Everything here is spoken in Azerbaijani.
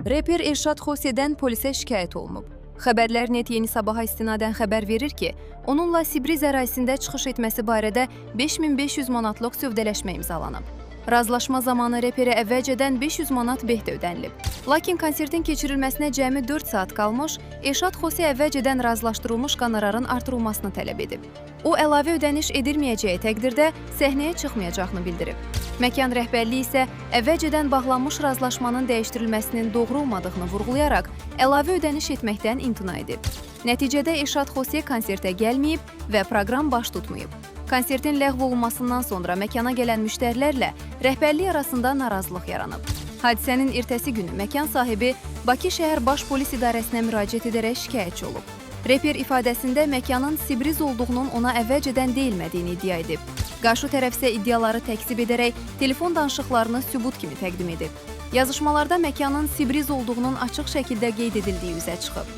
Reper Elşad Xose'dən polisə şikayət olunub. Xəbərlər.net Yeni Sabaha istinadən xəbər verir ki, onunla Sibriz ərazisində çıxış etməsi barədə 5500 manatlıq sövdələşmə imzalanıb. Razılaşma zamanı reperə əvvəlcədən 500 manat behdə ödənilib. Lakin konsertin keçirilməsinə cəmi 4 saat qalmış, Elşad Xose əvvəlcədən razılaşdırılmış qonorarın artırılmasını tələb edib. O, əlavə ödəniş edilməyəcəyi təqdirdə səhnəyə çıxmayacağını bildirib. Məkan rəhbərliyi isə əvvəlcədən bağlanmış razılaşmanın dəyişdirilməsinin doğru olmadığını vurğulayaraq əlavə ödəniş etməkdən imtina edib. Nəticədə Elşad Xose konsertə gəlməyib və proqram baş tutmayıb. Konsertin ləğv olunmasından sonra məkana gələn müştərilərlə rəhbərlik arasında narazılıq yaranıb. Hadisənin ertəsi günü məkan sahibi Bakı şəhər Baş Polis İdarəsinə müraciət edərək şikayətçi olub. Reper ifadəsində məkanın Sibriz olduğunun ona əvvəlcədən deyilmədiyini iddia edib. Qarşı tərəf isə iddiaları təkzib edərək telefon danışıqlarını sübut kimi təqdim edib. Yazışmalarda məkanın Sibriz olduğunun açıq şəkildə qeyd edildiyi üzə çıxıb.